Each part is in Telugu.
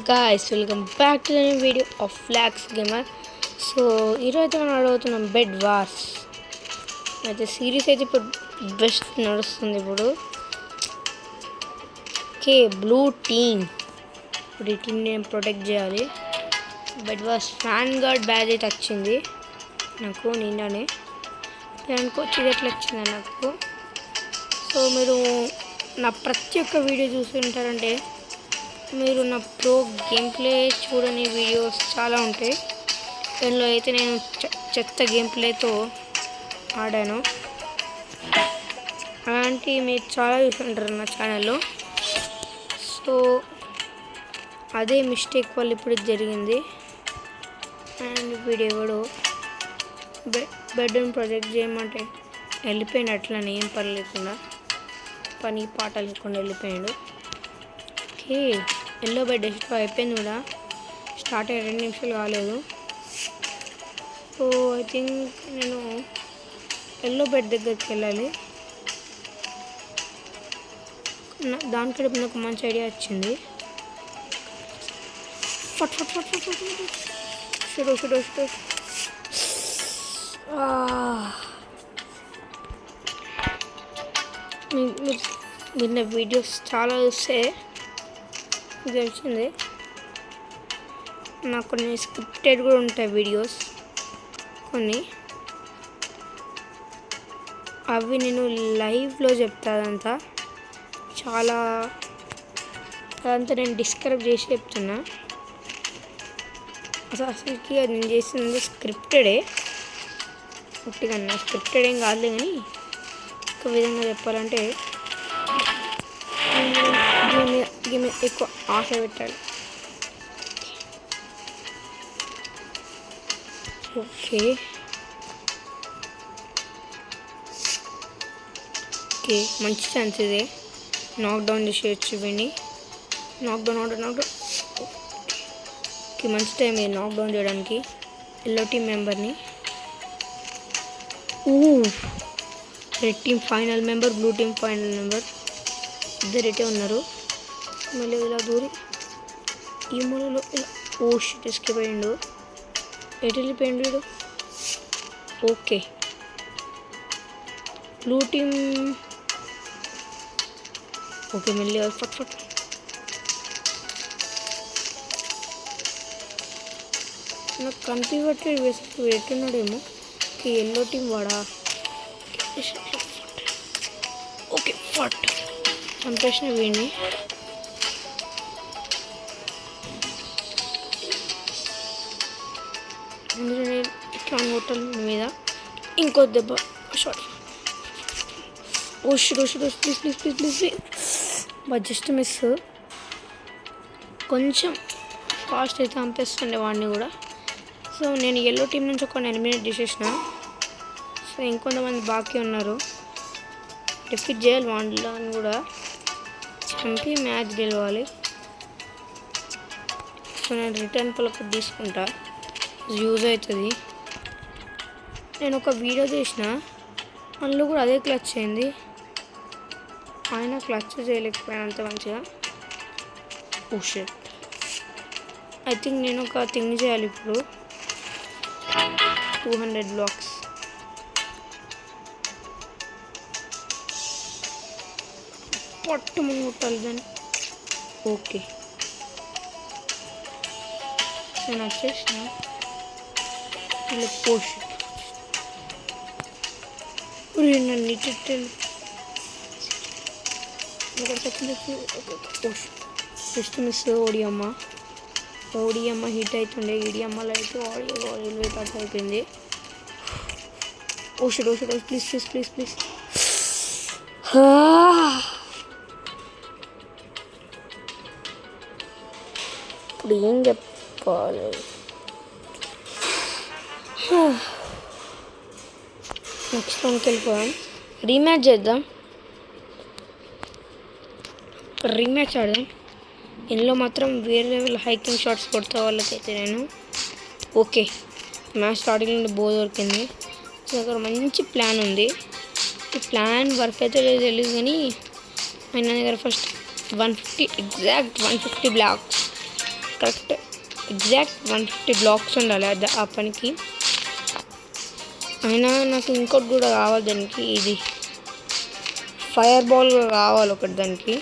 guys, welcome back to the new video of Flax Gamer. So ఈరోజు మనం అడుగుతున్నాం బెడ్ వార్స్ అయితే సిరీస్ అయితే ఇప్పుడు బెస్ట్ నడుస్తుంది ఇప్పుడు. ఓకే, బ్లూ టీమ్ ఇప్పుడు ఈ టీమ్ నేను ప్రొటెక్ట్ చేయాలి. బెడ్ వార్స్ ఫ్యాన్ గార్డ్ బ్యాజ్ అయితే వచ్చింది నాకు నిన్ననే. అనుకోవచ్చు ఇది ఎట్లా వచ్చింది నాకు. సో మీరు నా ప్రతి ఒక్క వీడియో చూస్తుంటారంటే మీరు నా ప్రో గేమ్ ప్లే చూడని వీడియోస్ చాలా ఉంటాయి. దానిలో అయితే నేను చెత్త గేమ్ ప్లేతో ఆడాను. అలాంటి మీరు చాలా చూస్తుంటారు నా ఛానల్లో. సో అదే మిస్టేక్ వల్ల ఇప్పుడు జరిగింది. అండ్ వీడియో కూడా బెడ్రూమ్ ప్రాజెక్ట్ చేయమంటే వెళ్ళిపోయాడు అట్లనే, ఏం పని లేకుండా, పని పాట లేకుండా వెళ్ళిపోయాడు. ఓకే, ఎల్లో బెడ్ డెస్ట్రో అయిపోయింది కూడా, స్టార్ట్ అయ్యి 2 నిమిషాలు కాలేదు. సో ఐ థింక్ నేను ఎల్లో బెడ్ దగ్గరికి వెళ్ళాలి. దానికంటే నాకు మంచి ఐడియా వచ్చింది. ఫట్ ఫట్ ఫట్ ఫట్ ఫట్ షుడో షుడో షుడో. మీరు నా వీడియోస్ చాలా చూస్తే తెలిసింది. నాకు కొన్ని స్క్రిప్టెడ్ కూడా ఉంటాయి వీడియోస్, కొన్ని అవి నేను లైవ్లో చెప్తా. అదంతా నేను డిస్క్రైబ్ చేసి చెప్తున్నా. అసలుకి అది నేను చేసింది స్క్రిప్టెడే, ఉట్టిగా స్క్రిప్టెడ్ ఏం కాదులే. కానీ ఒక విధంగా చెప్పాలంటే దీని ఎక్కువ ఆశ పెట్టాలి. ఓకే ఓకే, మంచి ఛాన్స్ ఇదే. నాక్డౌన్ చేసేయచ్చు వీడిని. నాక్డౌన్ ఓకే, మంచి టైం ఇది నాక్డౌన్ చేయడానికి ఎల్లో టీమ్ మెంబర్ని. Red team final member, blue team final member ఇద్దరైతే ఉన్నారు. మళ్ళీ ఇలా దూరి ఈ మూలలో ఇలా షిట్ ఎస్కేప్ అయ్యిండు. ఎటు వెళ్ళిపోయిండు వీడు. ఓకే, బ్లూ టీమ్ ఓకే, మళ్ళీ ఫట్ ఫట్. నాకు కనిపించట్లేదు వేసి ఎట్టున్నాడేమో. ఓకే, ఎల్లో టీమ్ వాడా. ఓకే ఫట్ చంపేసిన వీడిని. అందుకని ఇట్లా కొట్టాలి మీద. ఇంకో దెబ్బ short. Should please please please please please. But just miss. కొంచెం ఫాస్ట్ అయితే చంపేస్తుండే వాడిని కూడా. సో నేను ఎల్లో టీం నుంచి ఒక ఎలిమినేట్ చేసేసిన. సో ఇంకొంతమంది బాకీ ఉన్నారు, డిఫీట్ చేయాలి వాళ్ళని కూడా, చంపి మ్యాచ్ గెలవాలి. సో నేను రిటర్న్ పలక తీసుకుంటా, యూజ్ అవుతుంది. నేను ఒక వీడియో చేసిన, అందులో కూడా అదే క్లచ్ అయింది. ఆయన క్లచ్ చేయలేకపోయానంత మంచిగా. షిట్, ఐ థింక్ నేను ఒక థింగ్ చేయాలి ఇప్పుడు. 200 బ్లాక్స్. పట్టు మనం కొట్టాలి దాన్ని. ఓకే, నేను వచ్చేసిన. ఇలా పోష్ నన్ను జస్ట్ మిస్. ఓడియమ్మ హిట్ అవుతుండే, ఈడియమ్మలో అయితే ఆడియో కట్ అయిపోయింది. Should please please please please. ఇప్పుడు ఏం చెప్పాలి. నెక్స్ట్ రౌండ్కి వెళ్ళిపోయాం. రీమ్యాచ్ చేద్దాం, రీమ్యాచ్ ఆడదాం. ఇందులో మాత్రం వేరే లెవెల్ హైకింగ్ షాట్స్ కొడతా వాళ్ళకైతే నేను. ఓకే, మ్యాచ్ స్టార్టింగ్ నుండి బో దొరికింది. దగ్గర మంచి ప్లాన్ ఉంది. ఈ ప్లాన్ వర్క్ అయితే లేదు తెలియదు, కానీ ఆయన దగ్గర first 150 exact 150 blocks correct exact 150 blocks ఉండాలి ఆ పనికి. అయినా నాకు ఇంకోటి కూడా కావాలి దానికి, ఇది ఫైర్ బాల్ కావాలి ఒకటి దానికి.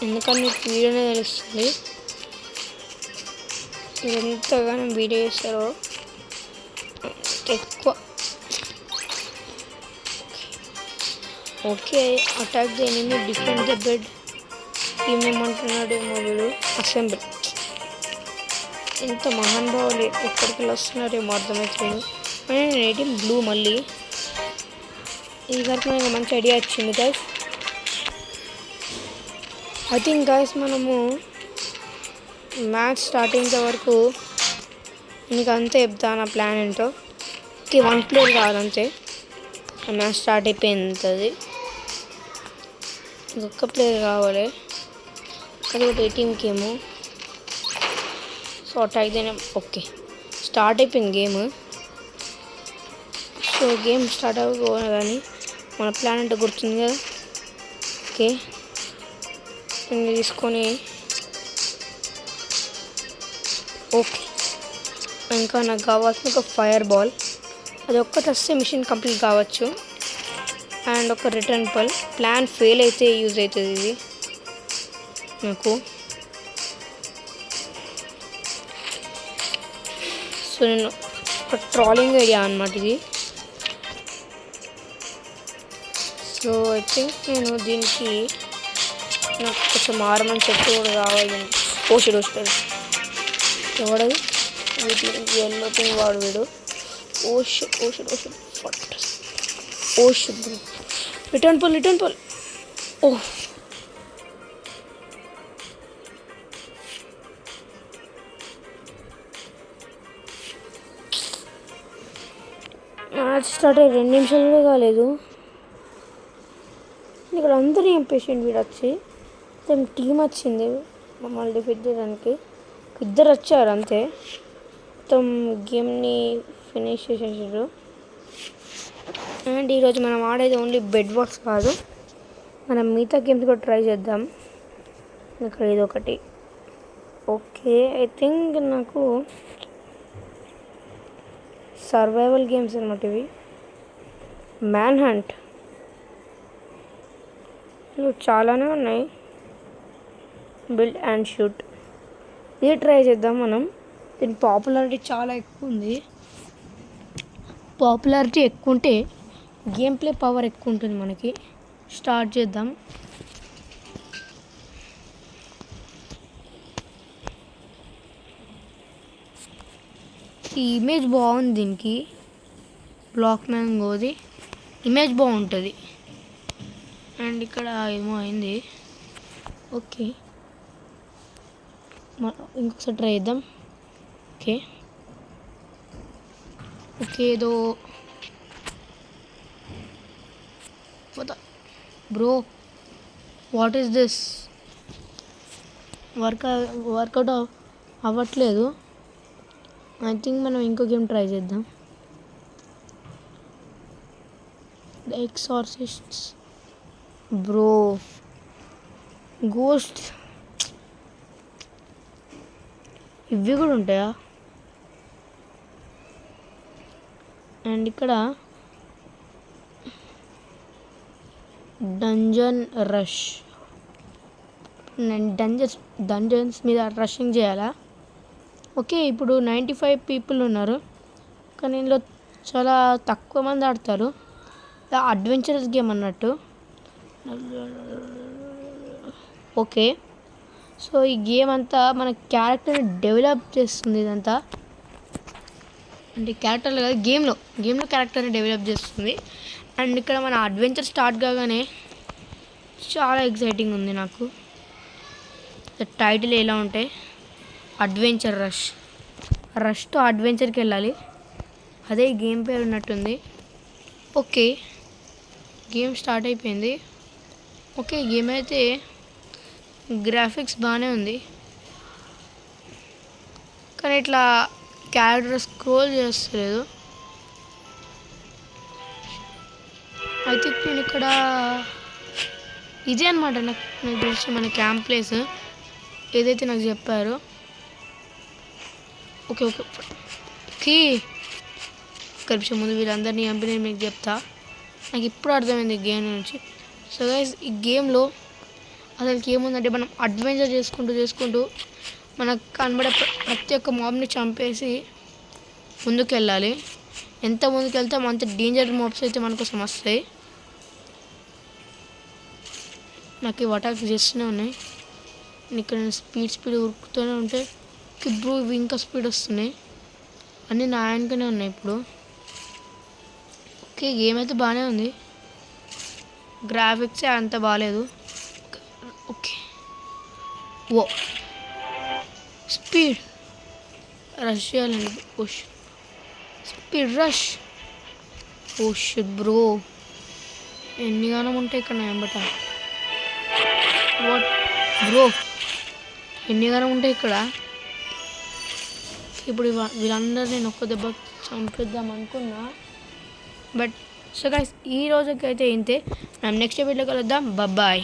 ఎందుకని వీడియోనే తెలుస్తుంది మీరు ఎంతగానో వీడియో చేస్తారో ఎక్కువ. Okay, attack the enemy, defend the bed. ఏమేమంటున్నాడు ఏమో వీడు. అసెంబ్లీ. ఎంత మహానుభావులు ఎక్కడికి వస్తున్నారేమో అర్థమవుతుంది. నేను రేటిం బ్లూ. మళ్ళీ ఈసారికి నాకు మంచి ఐడియా వచ్చింది గైస్. ఐ థింక్ గైస్ మనము మ్యాచ్ స్టార్ట్ అయ్యేంత వరకు మీకు అంతే చెప్తా నా ప్లాన్ ఏంటో. ఓకే, 1 ప్లేయర్ కాదంతే, మ్యాచ్ స్టార్ట్ అయిపోయింది. ఇంకొక ప్లేయర్ కావాలి, అది ఒకటి టీంకి ఏమో. సో అటాక్ అయితేనే ఓకే స్టార్ట్ అయిపోయింది గేమ్. సో గేమ్ స్టార్ట్ అవ్వకపోయినా కానీ మన ప్లాన్ అంటే గుర్తుంది కదా. ఓకే, దీన్ని తీసుకొని ఓకే ఇంకా నాకు కావాల్సిన ఒక ఫైర్ బాల్, అది ఒక్కటి వస్తే మిషన్ కంప్లీట్ కావచ్చు. అండ్ ఒక రిటర్న్ పల్. ప్లాన్ ఫెయిల్ అయితే యూజ్ అవుతుంది ఇది నాకు. సో నేను ఒక ట్రాలింగ్ ఐడియా అన్నమాట ఇది. సో ఐ థింక్ నేను దీనికి నాకు కొంచెం ఆర్మన్ సెట్ కూడా కావాలి. ఓషుడు ఎవడది, ఎల్లో థింగ్ వాడు వీడు. ఓషుడు ఫట్. ఓషుడు రిటర్న్ పల్. ఓహ్, మ్యాచ్ స్టార్ట్ అయ్యి 2 నిమిషాలు కూడా కాలేదు. ఇక్కడ అందరూ ఏం పేషెంట్ వీడు వచ్చి తన టీం వచ్చింది మమ్మల్ని డిఫెక్ట్ చేయడానికి. 2 వచ్చారు అంతే, మొత్తం గేమ్ని ఫినిష్ చేసేసారు. అండ్ ఈరోజు మనం ఆడేది ఓన్లీ బెడ్ వార్స్ కాదు, మనం మిగతా గేమ్స్ కూడా ట్రై చేద్దాం. ఇక్కడ ఇది ఒకటి. ఓకే, ఐ థింక్ నాకు సర్వైవల్ గేమ్స్ అన్నమాట ఇవి. మ్యాన్ హంట్ చాలానే ఉన్నాయి. బిల్డ్ అండ్ షూట్, ఇది ట్రై చేద్దాం మనం. దీని పాపులారిటీ చాలా ఎక్కువ ఉంది. పాపులారిటీ ఎక్కువ ఉంటే గేమ్ ప్లే పవర్ ఎక్కువ ఉంటుంది మనకి. స్టార్ట్ చేద్దాం. ఈ ఇమేజ్ బాగుంది దీనికి, బ్లాక్ మ్యాంగోది ఇమేజ్ బాగుంటుంది. అండ్ ఇక్కడ ఏమో అయింది. ఓకే, ఇంకొకసారి ట్రై చేద్దాం. ఓకే ఏదో bro, what is this? Work out అవ్వట్లేదు. ఐ థింక్ మనం ఇంకో గేమ్ ట్రై చేద్దాం. The exorcists. బ్రో, గోస్ట్ ఇవి కూడా ఉంటాయా? అండ్ ఇక్కడ డంజన్ రష్. నేను డంజన్స్ మీద రషింగ్ చేయాలా? ఓకే, ఇప్పుడు 95 పీపుల్ ఉన్నారు, కానీ ఇందులో చాలా తక్కువ మంది ఆడతారు. అడ్వెంచరస్ గేమ్ అన్నట్టు. ఓకే, సో ఈ గేమ్ అంతా మన క్యారెక్టర్ని డెవలప్ చేస్తుంది. ఇదంతా అంటే క్యారెక్టర్లు కాదు, గేమ్లో క్యారెక్టర్ని డెవలప్ చేస్తుంది. అండ్ ఇక్కడ మన అడ్వెంచర్ స్టార్ట్ కాగానే చాలా ఎగ్జైటింగ్ ఉంది నాకు. టైటిల్ ఎలా ఉంటాయి, అడ్వెంచర్ రష్తో అడ్వెంచర్కి వెళ్ళాలి, అదే గేమ్ పేరు ఉన్నట్టుంది. ఓకే, గేమ్ స్టార్ట్ అయిపోయింది. ఓకే, గేమ్ అయితే గ్రాఫిక్స్ బాగానే ఉంది, కానీ ఇట్లా క్యారెక్టర్ స్క్రోల్ చేస్తలేదు. అయితే నేను ఇక్కడ ఇదే అనమాట నాకు తెలిసి మన క్యాంప్ ప్లేస్. ఏదైతే నాకు చెప్పారో. ఓకే ఓకే ఓకే ఒక్క నిమిషం ముందు వీళ్ళందరినీ చంపి నేను మీకు చెప్తా. నాకు ఇప్పుడు అర్థమైంది ఈ గేమ్ నుంచి. సో గైస్ ఈ గేమ్లో అసలుకి ఏముందంటే మనం అడ్వెంచర్ చేసుకుంటూ మనకు కనబడే ప్రతి ఒక్క మాబ్ని చంపేసి ముందుకు వెళ్ళాలి. ఎంత ముందుకు వెళ్తామో అంత డేంజర్ మాబ్స్ అయితే మనకోసం వస్తాయి. నాకు ఇవి అటాక్ చేస్తూనే ఉన్నాయి. ఇక్కడ స్పీడ్ ఉరుకుతూనే ఉంటే బ్రో ఇవి ఇంకా స్పీడ్ వస్తున్నాయి. అన్నీ నా ఆయనకనే ఉన్నాయి ఇప్పుడు. ఓకే గేమ్ అయితే బాగానే ఉంది, గ్రాఫిక్సే అంత బాగాలేదు. ఓకే ఓ స్పీడ్ రష్ చేయాలండి. ఓ speed rush. Oh shit bro ఎన్ని గానం ఉంటాయి ఇక్కడ నా వెంబట. వాట్ బ్రో ఎన్ని గానం ఉంటాయి ఇక్కడ. ఇప్పుడు వీళ్ళందరూ నేను ఒక్క దెబ్బ చంపేద్దాం అనుకున్నా. బట్ సో గైస్ ఈ రోజుకైతే ఇంతే. మనం నెక్స్ట్ వీడియోలో కలుద్దాం. బాయ్.